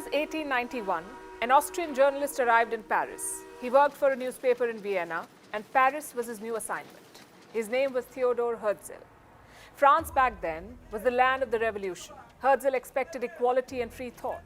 was 1891, an Austrian journalist arrived in Paris. He worked for a newspaper in Vienna, and Paris was his new assignment. His name was Theodor Herzl. France back then was the land of the revolution. Herzl expected equality and free thought.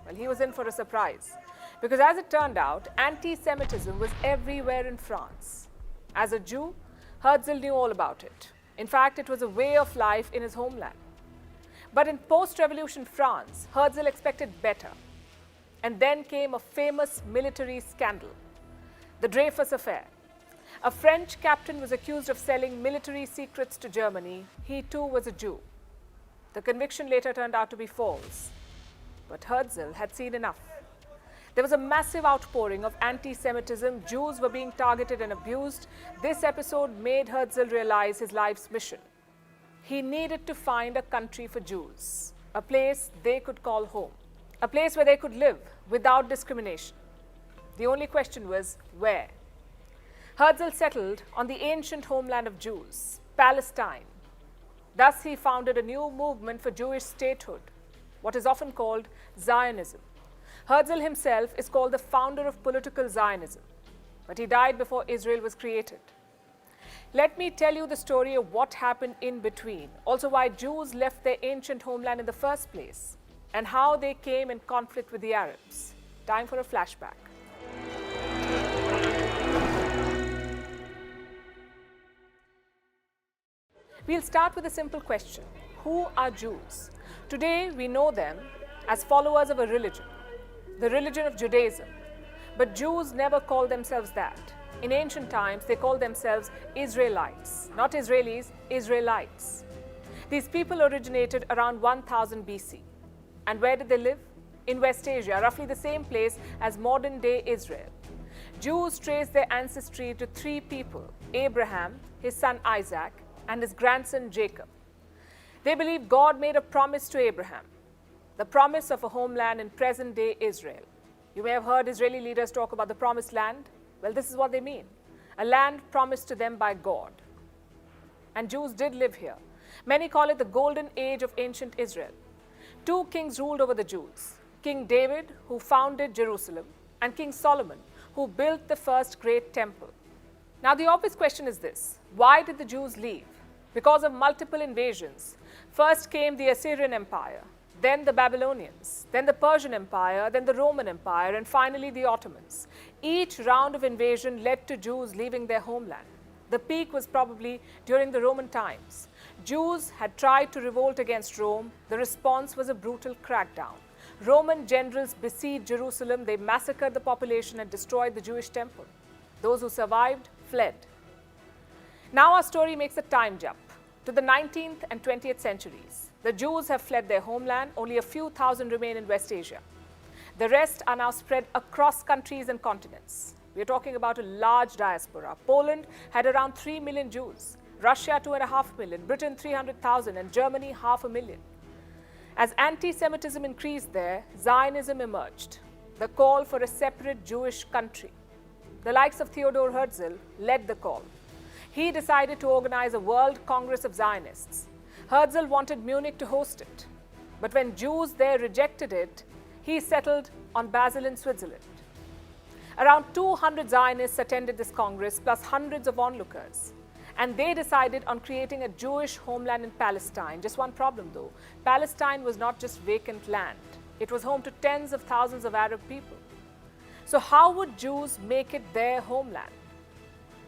Well, he was in for a surprise, because as it turned out, anti-Semitism was everywhere in France. As a Jew, Herzl knew all about it. In fact, it was a way of life in his homeland. But in post-revolution France, Herzl expected better. And then came a famous military scandal, the Dreyfus Affair. A French captain was accused of selling military secrets to Germany. He too was a Jew. The conviction later turned out to be false. But Herzl had seen enough. There was a massive outpouring of anti-Semitism. Jews were being targeted and abused. This episode made Herzl realize his life's mission. He needed to find a country for Jews, a place they could call home, a place where they could live without discrimination. The only question was, where? Herzl settled on the ancient homeland of Jews, Palestine. Thus, he founded a new movement for Jewish statehood, what is often called Zionism. Herzl himself is called the founder of political Zionism, but he died before Israel was created. Let me tell you the story of what happened in between, also why Jews left their ancient homeland in the first place, and how they came in conflict with the Arabs. Time for a flashback. We'll start with a simple question. Who are Jews? Today, we know them as followers of a religion, the religion of Judaism. But Jews never called themselves that. In ancient times, they called themselves Israelites. Not Israelis, Israelites. These people originated around 1000 BC. And where did they live? In West Asia, roughly the same place as modern-day Israel. Jews trace their ancestry to three people: Abraham, his son Isaac, and his grandson Jacob. They believe God made a promise to Abraham, the promise of a homeland in present-day Israel. You may have heard Israeli leaders talk about the promised land. Well, this is what they mean, a land promised to them by God. And Jews did live here. Many call it the golden age of ancient Israel. Two kings ruled over the Jews, King David, who founded Jerusalem, and King Solomon, who built the first great temple. Now, the obvious question is this: why did the Jews leave? Because of multiple invasions. First came the Assyrian Empire, then the Babylonians, then the Persian Empire, then the Roman Empire, and finally the Ottomans. Each round of invasion led to Jews leaving their homeland. The peak was probably during the Roman times. Jews had tried to revolt against Rome. The response was a brutal crackdown. Roman generals besieged Jerusalem. They massacred the population and destroyed the Jewish temple. Those who survived fled. Now our story makes a time jump to the 19th and 20th centuries. The Jews have fled their homeland. Only a few thousand remain in West Asia. The rest are now spread across countries and continents. We are talking about a large diaspora. Poland had around 3 million Jews, Russia 2.5 million, Britain 300,000, and Germany 500,000. As anti-Semitism increased there, Zionism emerged, the call for a separate Jewish country. The likes of Theodor Herzl led the call. He decided to organize a World Congress of Zionists. Herzl wanted Munich to host it. But when Jews there rejected it, he settled on Basel in Switzerland. Around 200 Zionists attended this Congress, plus hundreds of onlookers. And they decided on creating a Jewish homeland in Palestine. Just one problem though. Palestine was not just vacant land. It was home to tens of thousands of Arab people. So how would Jews make it their homeland?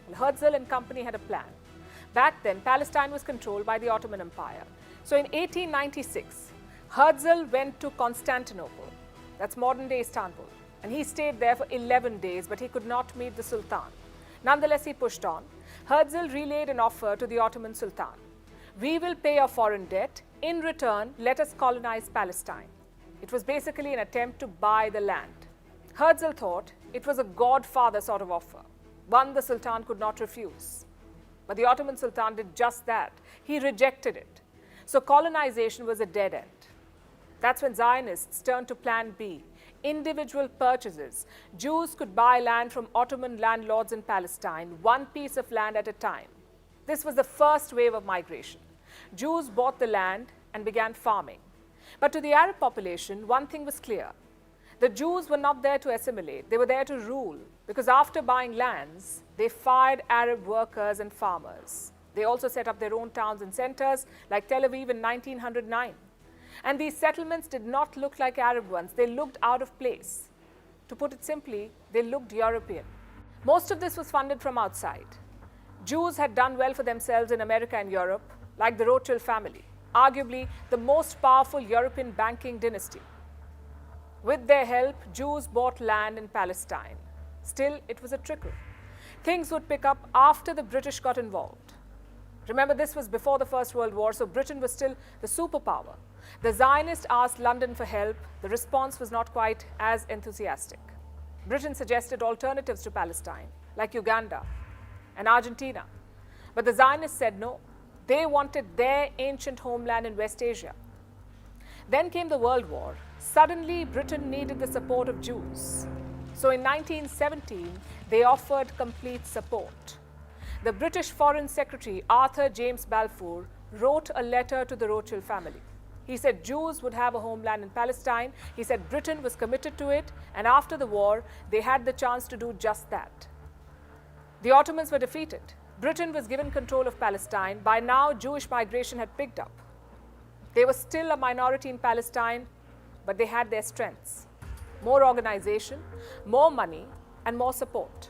Well, Herzl and company had a plan. Back then, Palestine was controlled by the Ottoman Empire. So in 1896, Herzl went to Constantinople. That's modern-day Istanbul. And he stayed there for 11 days, but he could not meet the Sultan. Nonetheless, he pushed on. Herzl relayed an offer to the Ottoman Sultan. We will pay our foreign debt. In return, let us colonize Palestine. It was basically an attempt to buy the land. Herzl thought it was a godfather sort of offer, one the Sultan could not refuse. But the Ottoman Sultan did just that. He rejected it. So colonization was a dead end. That's when Zionists turned to Plan B, individual purchases. Jews could buy land from Ottoman landlords in Palestine, one piece of land at a time. This was the first wave of migration. Jews bought the land and began farming. But to the Arab population, one thing was clear. The Jews were not there to assimilate, they were there to rule, because after buying lands, they fired Arab workers and farmers. They also set up their own towns and centers, like Tel Aviv in 1909. And these settlements did not look like Arab ones, they looked out of place. To put it simply, they looked European. Most of this was funded from outside. Jews had done well for themselves in America and Europe, like the Rothschild family, arguably the most powerful European banking dynasty. With their help, Jews bought land in Palestine. Still, it was a trickle. Things would pick up after the British got involved. Remember, this was before the First World War, so Britain was still the superpower. The Zionists asked London for help. The response was not quite as enthusiastic. Britain suggested alternatives to Palestine, like Uganda and Argentina. But the Zionists said no. They wanted their ancient homeland in West Asia. Then came the World War. Suddenly, Britain needed the support of Jews. So in 1917, they offered complete support. The British Foreign Secretary, Arthur James Balfour, wrote a letter to the Rothschild family. He said Jews would have a homeland in Palestine. He said Britain was committed to it, and after the war, they had the chance to do just that. The Ottomans were defeated. Britain was given control of Palestine. By now, Jewish migration had picked up. They were still a minority in Palestine, but they had their strengths. More organization, more money, and more support.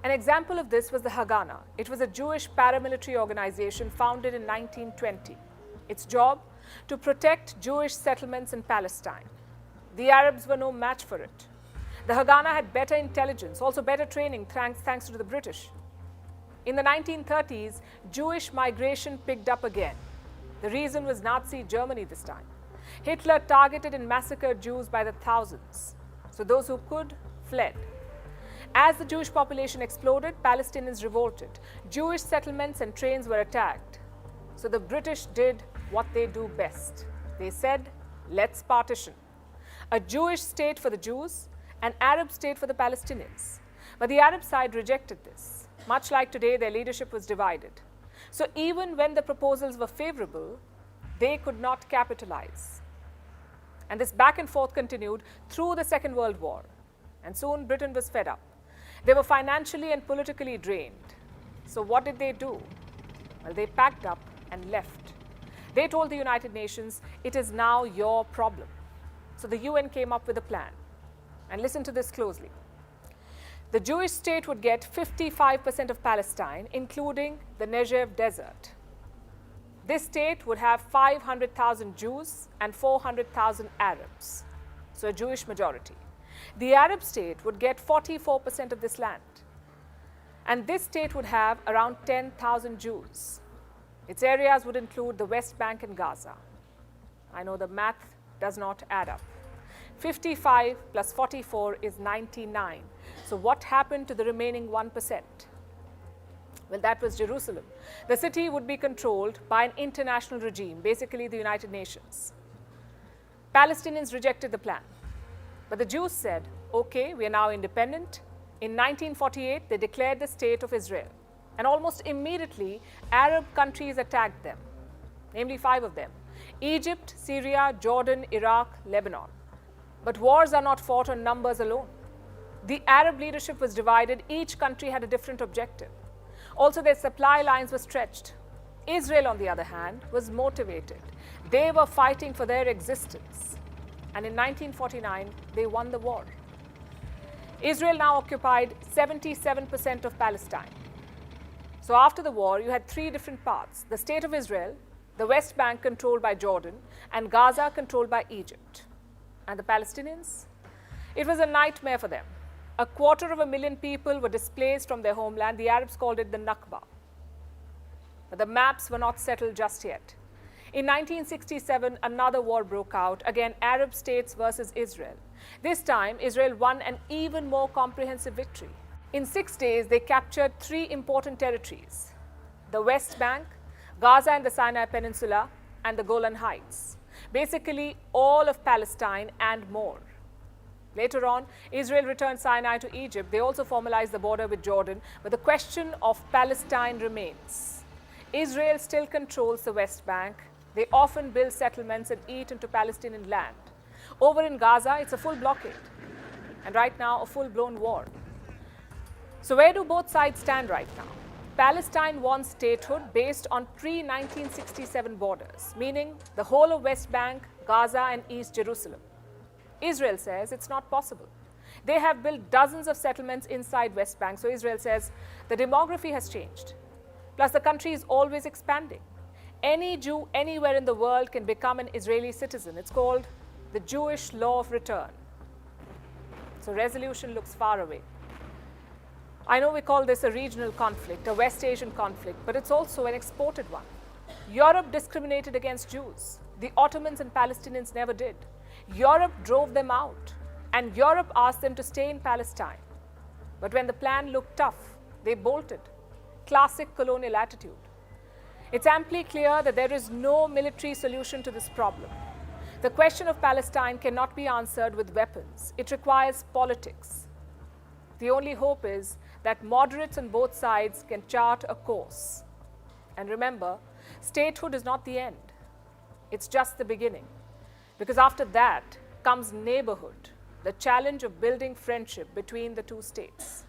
An example of this was the Haganah. It was a Jewish paramilitary organization founded in 1920. Its job? To protect Jewish settlements in Palestine. The Arabs were no match for it. The Haganah had better intelligence, also better training, thanks to the British. In the 1930s, Jewish migration picked up again. The reason was Nazi Germany this time. Hitler targeted and massacred Jews by the thousands. So those who could fled. As the Jewish population exploded, Palestinians revolted. Jewish settlements and trains were attacked. So the British did what they do best. They said, let's partition. A Jewish state for the Jews, an Arab state for the Palestinians. But the Arab side rejected this. Much like today, their leadership was divided. So even when the proposals were favorable, they could not capitalize. And this back and forth continued through the Second World War. And soon Britain was fed up. They were financially and politically drained. So what did they do? Well, they packed up and left. They told the United Nations, it is now your problem. So the UN came up with a plan. And listen to this closely. The Jewish state would get 55% of Palestine, including the Negev desert. This state would have 500,000 Jews and 400,000 Arabs, so a Jewish majority. The Arab state would get 44% of this land. And this state would have around 10,000 Jews. Its areas would include the West Bank and Gaza. I know the math does not add up. 55 plus 44 is 99. So what happened to the remaining 1%? Well, that was Jerusalem. The city would be controlled by an international regime, basically the United Nations. Palestinians rejected the plan. But the Jews said, okay, we are now independent. In 1948, they declared the state of Israel. And almost immediately, Arab countries attacked them, namely 5 of them: Egypt, Syria, Jordan, Iraq, Lebanon. But wars are not fought on numbers alone. The Arab leadership was divided. Each country had a different objective. Also, their supply lines were stretched. Israel, on the other hand, was motivated. They were fighting for their existence. And in 1949, they won the war. Israel now occupied 77% of Palestine. So after the war, you had 3 different parts: the state of Israel, the West Bank controlled by Jordan, and Gaza controlled by Egypt. And the Palestinians? It was a nightmare for them. 250,000 people were displaced from their homeland. The Arabs called it the Nakba. But the maps were not settled just yet. In 1967, another war broke out, again Arab states versus Israel. This time, Israel won an even more comprehensive victory. In 6 days, they captured 3 important territories: the West Bank, Gaza and the Sinai Peninsula, and the Golan Heights. Basically, all of Palestine and more. Later on, Israel returned Sinai to Egypt. They also formalized the border with Jordan. But the question of Palestine remains. Israel still controls the West Bank. They often build settlements and eat into Palestinian land. Over in Gaza, it's a full blockade. and right now a full-blown war. So where do both sides stand right now? Palestine wants statehood based on pre-1967 borders, meaning the whole of West Bank, Gaza and East Jerusalem. Israel says it's not possible. They have built dozens of settlements inside West Bank, so Israel says the demography has changed. Plus, the country is always expanding. Any Jew anywhere in the world can become an Israeli citizen. It's called the Jewish law of return. So resolution looks far away. I know we call this a regional conflict, a West Asian conflict, but it's also an exported one. Europe discriminated against Jews. The Ottomans and Palestinians never did. Europe drove them out, and Europe asked them to stay in Palestine. But when the plan looked tough, they bolted. Classic colonial attitude. It's amply clear that there is no military solution to this problem. The question of Palestine cannot be answered with weapons. It requires politics. The only hope is that moderates on both sides can chart a course. And remember, statehood is not the end. It's just the beginning. Because after that comes neighborhood, the challenge of building friendship between the two states.